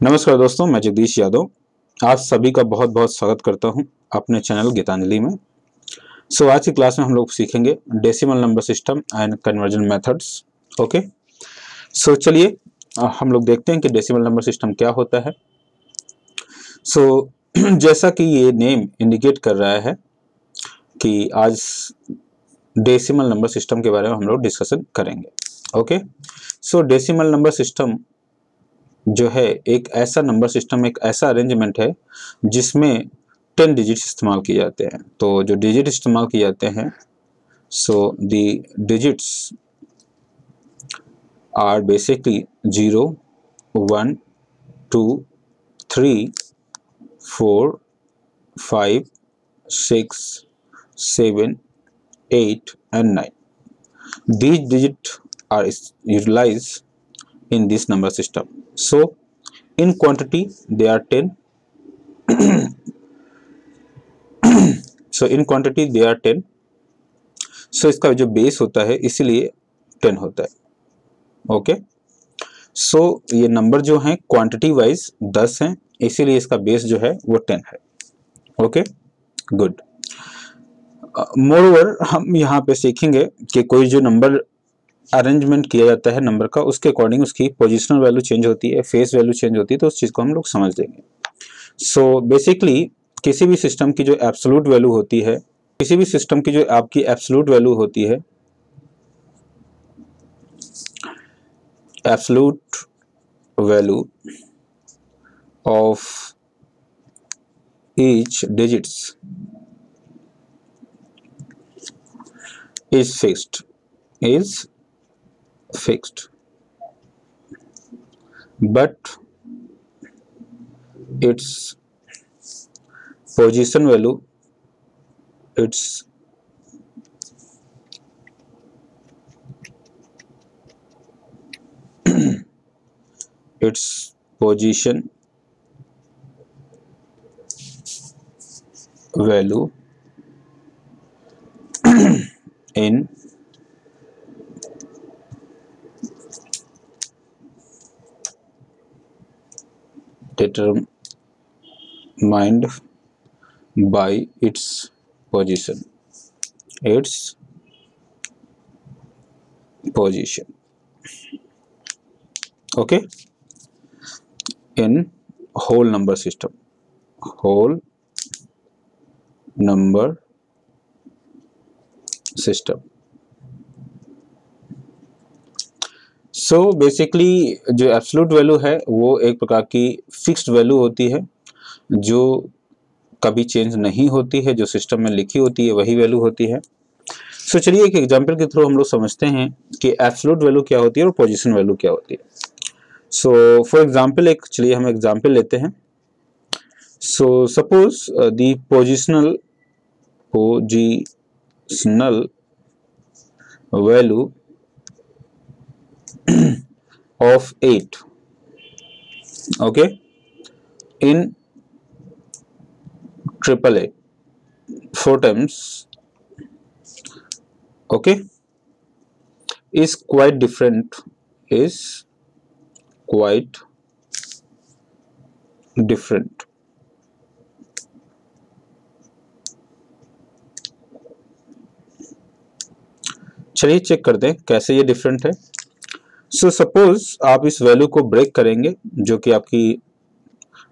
नमस्कार दोस्तों, मैं जगदीश यादव आप सभी का बहुत बहुत स्वागत करता हूं अपने चैनल गीतांजलि में। आज की क्लास में हम लोग सीखेंगे decimal number system and conversion methods. Okay, चलिए हम लोग देखते हैं कि डेसिमल नंबर सिस्टम क्या होता है। जैसा कि ये नेम इंडिकेट कर रहा है कि आज डेसिमल नंबर सिस्टम के बारे में हम लोग डिस्कशन करेंगे। ओके, डेसिमल नंबर सिस्टम जो है एक ऐसा नंबर सिस्टम, एक ऐसा अरेंजमेंट है जिसमें 10 डिजिट्स इस्तेमाल किए जाते हैं। तो जो डिजिट इस्तेमाल किए जाते हैं, the digits are basically 0, 1, 2, 3, 4, 5, 6, 7, 8 and 9. These digits are utilized in this number system. So in quantity they are 10. in quantity they are 10. इसका जो बेस होता है इसीलिए 10 होता है। ओके, ये नंबर जो है क्वांटिटी वाइज 10 हैं, इसीलिए इसका बेस जो है वो 10 है। Okay, good. मोरओवर हम यहाँ पे सीखेंगे कि कोई जो नंबर अरेंजमेंट किया जाता है नंबर का, उसके अकॉर्डिंग उसकी पोजिशनल वैल्यू चेंज होती है, फेस वैल्यू चेंज होती है, तो उस चीज़ को हम लोग समझ लेंगे। बेसिकली किसी भी सिस्टम की जो एब्सोल्यूट वैल्यू होती है, किसी भी सिस्टम की जो आपकी एब्सोल्यूट वैल्यू होती है, absolute value of each digits is fixed, but its position value, its position value in determined by its position. Okay, in whole number system, basically जो एब्सोल्यूट वैल्यू है वो एक प्रकार की फिक्स्ड वैल्यू होती है जो कभी चेंज नहीं होती है, जो सिस्टम में लिखी होती है वही वैल्यू होती है। चलिए एक एग्जांपल के थ्रू हम लोग समझते हैं कि एब्सोल्यूट वैल्यू क्या होती है और पोजीशन वैल्यू क्या होती है। फॉर एग्जांपल चलिए हम एग्जांपल लेते हैं। Suppose the positional value of 8, okay, in AAA 4 times, okay, is quite different. चलिए चेक करते हैं कैसे ये डिफरेंट है। सपोज आप इस वैल्यू को ब्रेक करेंगे जो कि आपकी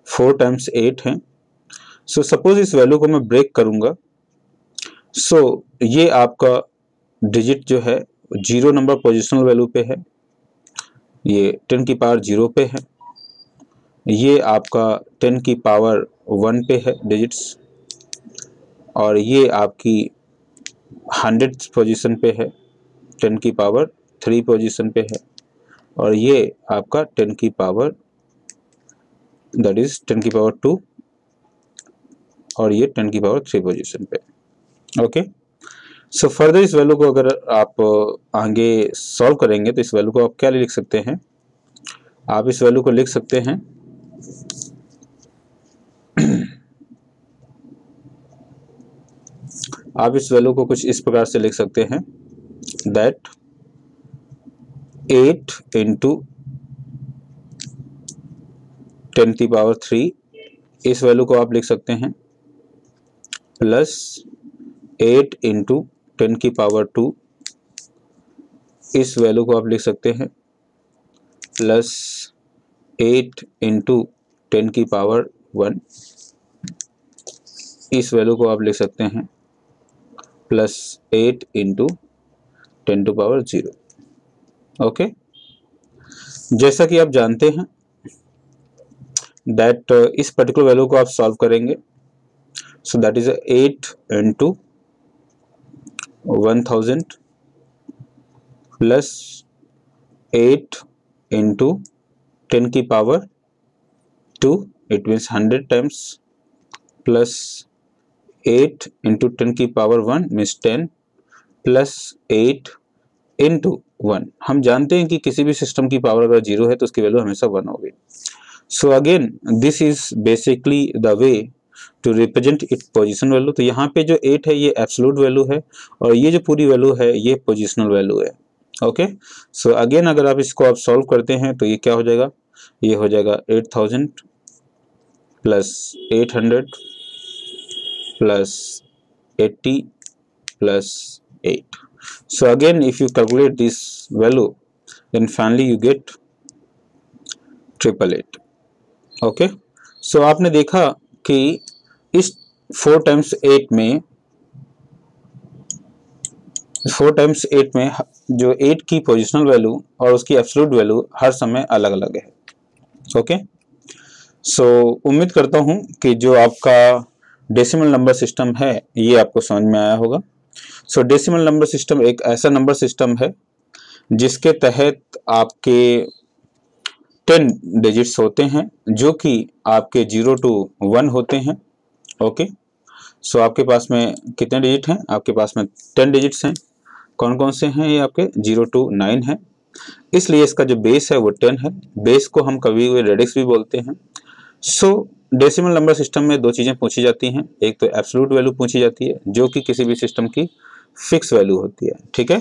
4 times 8 है। सपोज इस वैल्यू को मैं ब्रेक करूंगा, ये आपका डिजिट जो है 0 नंबर पोजिशनल वैल्यू पे है, ये 10 की पावर 0 पे है, ये आपका 10 की पावर 1 पे है डिजिट्स, और ये आपकी 100th पोजीशन पे है, 10 की पावर 3 पोजीशन पे है, और ये आपका 10 की पावर दैट इज 10 की पावर 2, और ये 10 की पावर 3 पोजीशन पे। ओके, फर्दर इस वैल्यू को अगर आप आगे सॉल्व करेंगे तो इस वैल्यू को आप क्या लिख सकते हैं, आप इस वैल्यू को लिख सकते हैं आप इस वैल्यू को कुछ इस प्रकार से लिख सकते हैं दैट 8 into 10 की पावर 3, इस वैल्यू को आप लिख सकते हैं प्लस 8 इंटू 10 की पावर 2, इस वैल्यू को आप लिख सकते हैं प्लस 8 इंटू 10 की पावर 1, इस वैल्यू को आप लिख सकते हैं plus 8 into 10 to power 0। Okay, जैसा कि आप जानते हैं दैट इस पर्टिकुलर वैल्यू को आप सॉल्व करेंगे, so that is 8 into 1000 plus 8 into 10 की power 2, it means 100 times, plus 8 into 10 की पावर 1 मीन्स 10, प्लस 8 इंटू 1। हम जानते हैं कि किसी भी सिस्टम की पावर अगर 0 है तो उसकी वैल्यू हमेशा 1 होगी। So again this is basically the way to represent it position value. तो यहाँ पे जो 8 है ये एब्सोल्यूट वैल्यू है और ये जो पूरी वैल्यू है ये पोजिशनल वैल्यू है। ओके, सो अगेन अगर आप इसको आप सॉल्व करते हैं तो ये क्या हो जाएगा, ये हो जाएगा 8000 plus 800 plus 80 plus 8। So again if you calculate this value then finally you get 888। okay, so आपने देखा कि इस 4 टाइम्स 8 में जो 8 की पोजिशनल वैल्यू और उसकी एब्सोल्यूट वैल्यू हर समय अलग अलग है। ओके, सो उम्मीद करता हूं कि जो आपका डेसिमल नंबर सिस्टम है ये आपको समझ में आया होगा। सो डेसिमल नंबर सिस्टम एक ऐसा नंबर सिस्टम है जिसके तहत आपके 10 डिजिट्स होते हैं जो कि आपके 0 to 1 होते हैं। ओके, सो आपके पास में कितने डिजिट हैं, आपके पास में 10 डिजिट्स हैं। कौन कौन से हैं, ये आपके 0 to 9 है, इसलिए इसका जो बेस है वो 10 है। बेस को हम कभी कभी रेडिक्स भी बोलते हैं। सो डेसिमल नंबर सिस्टम में दो चीज़ें पूछी जाती हैं, एक तो एब्सोल्यूट वैल्यू पूछी जाती है जो कि किसी भी सिस्टम की फिक्स वैल्यू होती है, ठीक है,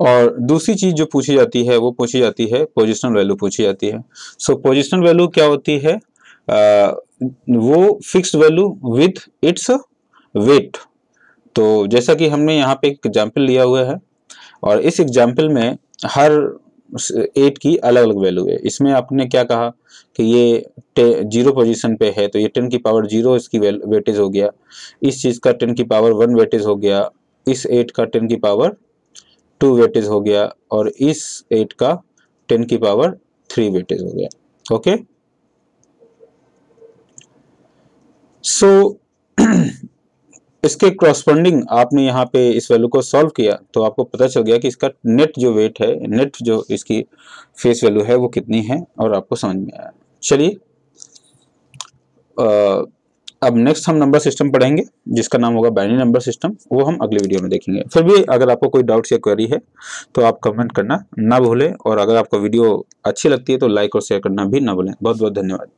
और दूसरी चीज जो पूछी जाती है वो पूछी जाती है पोजिशनल वैल्यू पूछी जाती है। सो पोजिशनल वैल्यू क्या होती है, वो fixed value with its weight. तो जैसा कि हमने यहाँ पे एक एग्जाम्पल लिया हुआ है और इस एग्जाम्पल में हर 8 की अलग अलग वैल्यू है। इसमें आपने क्या कहा कि ये 0 पोजीशन पे है तो ये 10 की पावर 0 इसकी वेटेज हो गया, इस चीज़ का 10 की पावर 1 वेटेज हो गया, इस 8 का 10 की पावर 2 वेटेज हो गया और इस 8 का 10 की पावर 3 वेटेज हो गया। ओके, सो इसके क्रॉसपोंडिंग आपने यहाँ पे इस वैल्यू को सॉल्व किया तो आपको पता चल गया कि इसका नेट जो वेट है, नेट जो इसकी फेस वैल्यू है वो कितनी है और आपको समझ में आया। चलिए अब नेक्स्ट हम नंबर सिस्टम पढ़ेंगे जिसका नाम होगा बाइनरी नंबर सिस्टम, वो हम अगले वीडियो में देखेंगे। फिर भी अगर आपको कोई डाउट्स या क्वेरी है तो आप कमेंट करना ना भूलें और अगर आपको वीडियो अच्छी लगती है तो लाइक और शेयर करना भी ना भूलें। बहुत बहुत धन्यवाद।